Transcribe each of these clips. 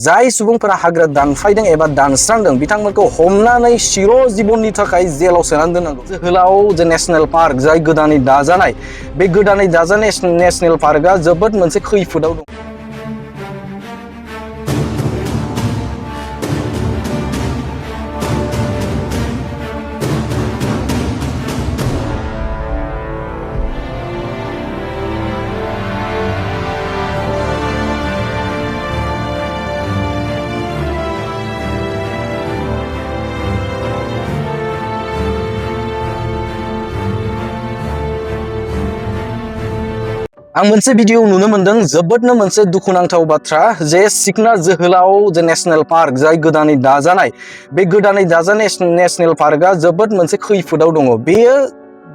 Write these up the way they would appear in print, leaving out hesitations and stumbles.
जाय सुबुंफोरा हाग्रा दानफायदों एबा दानस्रांदों बिथांमोनखौ हमनानै सिर' जिबननि थाखाय जेलाव सोनानै दोननांगौ। जोहोलाव जे नेशनेल पार्क जाय गोदानै दाजानाय बे गोदानै दाजानाय नेशनेल पार्कआ जोबोद मोनसे खैफोदाव दं। आं मोनसे भिडिअ नुनो मोनदों जोबोदनो मोनसे दुखुनांथाव बाथ्रा जे सिखना जोहोलाव जे नेशनेल पार्क जाय गोदानै दाजानाय बे गोदानै दाजानाय नेशनेल पार्कआ जोबोद मोनसे खैफोदाव दङ। बेयो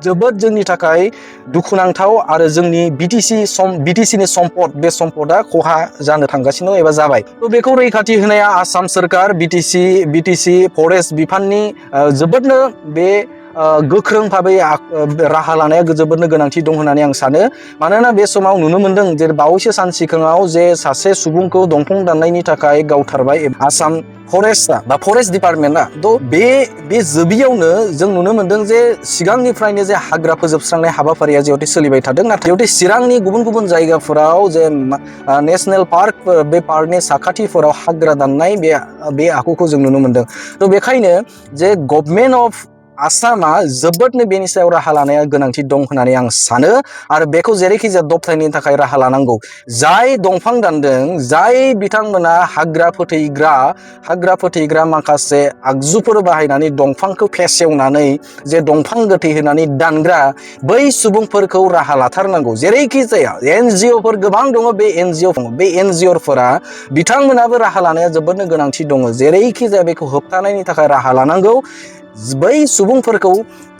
जोबोद जोंनि थाखाय दुखुनांथाव आरो जोंनि बिटिसिनि सम्पद बे सम्पदा खहा जानो थांगासिनो एबा जाबाय। थ' बेखौ रैखाथि होनाया आसाम सोरखार बिटिसि फरेस्ट बिफाननि जोबोदनो बे गोख्रों भाबै राहा लानाया जोबोदनो गोनांथि दं होननानै आं सानो। मानोना बे समाव नुनो मोनदों जे बावैसो सान सिगाङाव जे सासे सुबुंखौ दंफां दाननायनि थाखाय गावथारबाय आसाम फरेस्टआ बा फरेस्ट डिपार्टमेन्टआ। थ' बे जोबियावनो जों नुनो मोनदों जे सिगांनिफ्रायनो जे हाग्रा फोजोबस्रांनाय हाबाफारिया जिहेतु सोलिबाय थादों, नाथाय जिहेतु चिरांनि गुबुन गुबुन जायगाफोराव जे नेशनेल पार्क बे पार्कनि साखाथिफोराव हाग्रा दाननाय बे आखुखौ जों नुनो मोनदों। थ' बेखायनो जे गभर्नमेन्ट अफ आसामा जोबोदनो बेनि सायाव राहा लानाया गोनांथि दं होननानै आं सानो आरो बेखौ जेरैखि जाया दबथायनो थाखाय राहा लानांगौ। जाय दंफां दानदों, जाय बिथांमोना हाग्रा फोथैग्रा माखासे आगजुफोर बाहायनानै दंफांखौ फेसेवनानै जे दंफां गोथै होनानै दानग्रा बै सुबुंफोरखौ राहा लाथारनांगौ। जेरैखि जाया NGOफोर गोबां दङ, बे NGOफोरा बिथांमोनाबो राहा लानाया जोबोदनो गोनांथि दङ। जेरैखि जाया बेखौ होबथानायनि थाखाय राहा लानांगौ। बै सुबुंफोरखौ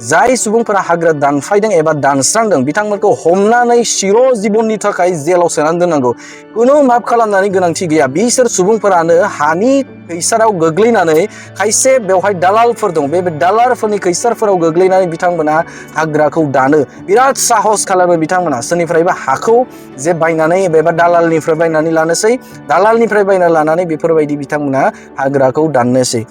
जाय सुबुंफोरा हाग्रा दानफायदों एबा दानस्रांदों बिथांमोनखौ हमनानै सिर' जिबननि थाखाय जेलाव सोनानै दोननांगौ। खुनु माफ खालामनानै गोनांथि गैया। बिसोर सुबुंफोरानो हानि खैसाराव गोग्लैनानै खायसे बेवहाय दालालफोर दं, बे दालालफोरनि खैसारफोराव गोग्लैनानै बिथांमोना हाग्राखौ दानो। बिराद साहस खालामो बिथांमोना सोरनिफ्रायबा हाखौ जे बायनानै एबा दालालनिफ्राय बायनानै लानोसै, दालालनिफ्राय बायना लानानै बेफोरबायदि बिथांमोना हाग्राखौ दाननोसै।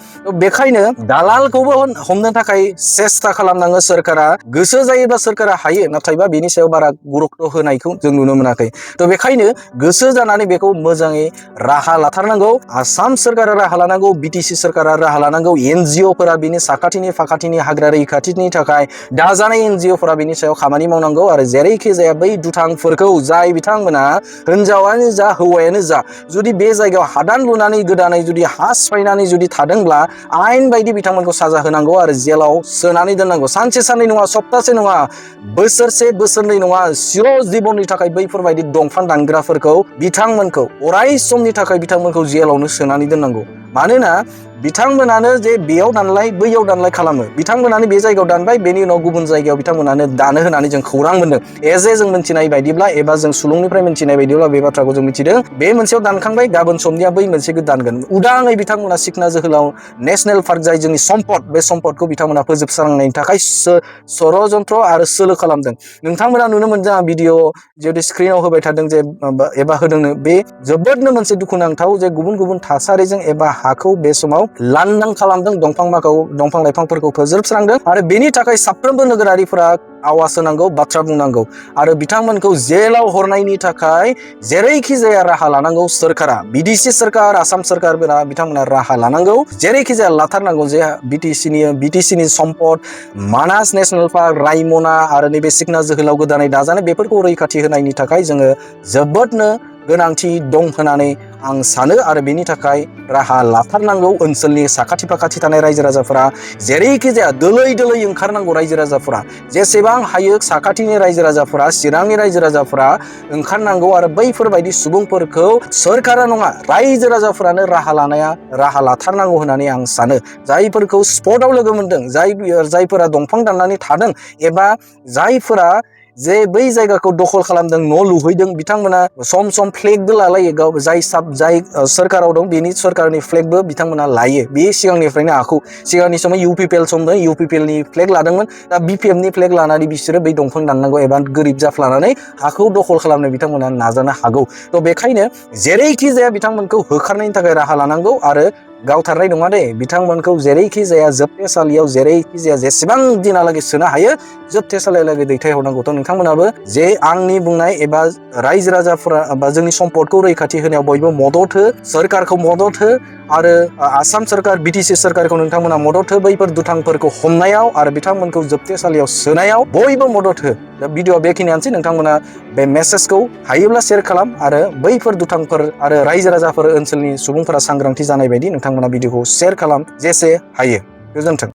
बेखायनो दालालखौबो हमनो थाखाय सेस्था खालामनाङो सोरखारा। गोसो जायोबा सोरखारा हायो, नाथायबा बेनि सायाव बारा गुरुत्व होनायखौ जों नुनो मोनाखै। थ' बेखायनो गोसो जानानै बेखौ मोजाङै राहा लाथारनांगौ। आसाम सोरखारा राहा लानांगौ, बिटिसि सोरखारा राहा लानांगौ, NGOफोरा बिनि साखाथिनि फाखाथिनि हाग्रा रैखाथिनि थाखाय दाजानाय NGOफोरा बिनि सायाव खामानि मावनांगौ आरो जेरैखि जाया बै दुथांफोरखौ जाय बिथांमोना हिनजावानो जा हौवायानो जा जुदि बे जायगायाव हादान लुनानै गोदानै जुदि हा सिफायनानै जुदि थादोंब्ला आयेन बायदि बिथांमोनखौ साजा होनांगौ आरो जेलाव सोनानै दोननांगौ। सानसे साननै नङा, सप्तासे नङा, बोसोरसे बोसोरनै नङा, सिर' जिबननि थाखाय बैफोरबायदि दंफां दानग्राफोरखौ बिथांमोनखौ अराय समनि थाखाय बिथांमोनखौ जेलावनो सोनानै दोननांगौ। मानोना बिथांमोनानो जे बेयाव दानलाय बैयाव दानलाय खालामो। बिथांमोनानो बे जायगायाव दानबाय, बेनि उनाव गुबुन जायगायाव बिथांमोनानो दानो होनानै जों खौरां मोनदों। जों मिथिनाय बायदिब्ला एबा जों सुलुंनिफ्राय मिथिनाय बायदिब्ला बे बाथ्राखौ जों मिथिदों। बे मोनसेयाव दानखांबाय, गाबोन समनिया बै मोनसेखौ दानगोन। उदाङै बिथांमोना सिखना जोहोलाव नेशनेल पार्क जाय जोंनि सम्पद, बे सम्पदखौ बिथांमोना फोजोबस्रांनायनि थाखाय षड़यन्त्र आरो सोलो खालामदों। नोंथांमोना नुनो मोनदों आं भिडिअ जिहेतु स्क्रिनाव होबाय थादों जे एबा होदोंनो, बे जोबोदनो मोनसे दुखुनांथाव जे गुबुन गुबुन थासारिजों एबा हाखौ बे समाव लांदां खालामदों, दंफां लाइफांफोरखौ फोजोबस्रांदों आरो बेनि थाखाय साफ्रोमबो नोगोरारिफोरा आवाज होनांगौ, बाथ्रा बुंनांगौ आरो बिथांमोनखौ जेलाव हरनायनि थाखाय जेरैखि जाया राहा लानांगौ। सोरखारा, बिटिसि सोरखार, आसाम सोरखारफोरा बिथांमोना राहा लानांगौ, जेरैखि जाया लाथारनांगौ जे बिटिसिनि सम्पद मानास नेशनेल पार्क, रायमना आरो नैबे सिखना जोहोलाव गोदानै दाजानाय बेफोरखौ रैखाथि होनायनि थाखाय जोङो जोबोदनो गोनांथि दं होननानै आं सानो आरो बेनि थाखाय राहा लाथारनांगौ। ओनसोलनि साखाथि फाखाथि थानाय रायजो राजाफोरा जेरैखि जाया दोलै ओंखारनांगौ। रायजो राजाफोरा जेसेबां हायो साखाथिनि रायजो राजाफोरा, चिरांनि रायजो राजाफोरा ओंखारनांगौ आरो बैफोरबायदि सुबुंफोरखौ सोरखारा नङा, रायजो राजाफोरानो राहा लाथारनांगौ होननानै आं सानो। जायफोरखौ स्पटआव लोगो मोनदों, जायफोरा दंफां दाननानै थादों एबा जायफोरा जे बै जायगाखौ दखल खालामदों न' लुहैदों बिथांमोना सम सम फ्लेगबो लालायो जाय सोरखाराव दं बेनि सोरखारनि फ्लेगबो बिथांमोना लायो बे सिगांनिफ्रायनो आखु सिगांनि समाव इउपिपिएल सम दं इउपिपिएलनि फ्लेग लादोंमोन दा बिपिएफनि फ्लेग लानानै बिसोरो बै दंफां दाननांगौ एबा गोरिब जाफ्लानानै हाखौ दखल खालामनो बिथांमोना नाजानो हागौ थ' बेखायनो जेरैखि जाया बिथांमोनखौ होखारनायनि थाखाय राहा लानांगौ आरो गावथारनाय नङा दे बिथांमोनखौ जेरैखि जाया जोबथेसालियाव जेरैखि जाया जेसेबां दिनालागै सोनो हायो जोबथेसालियालागै दैथायहरनांगौ थ' नोंथांमोनाबो जे आंनि बुंनाय एबा रायजो राजाफोरा बा जोंनि सम्पदखौ रैखाथि होनायाव बयबो मदद हो सोरखारखौ मदद हो आरो आसाम सोरखार बिटिसि सोरखारखौ नोंथांमोना मदद हो बैफोर दुथांफोरखौ हमनायाव आरो बिथांमोनखौ जोबथेसालियाव सोनायाव बयबो मदद हो दा भिडिअआ बेखिनियानोसै नोंथांमोना बे मेसेजखौ हायोब्ला शेयार खालाम आरो बैफोर दुथांफोर आरो रायजो राजाफोर ओनसोलनि सुबुंफोरा सांग्रांथि जानाय बायदि नोंथांमोना भिडिअखौ शेयार खालाम जेसे हायो गोजोन्थों।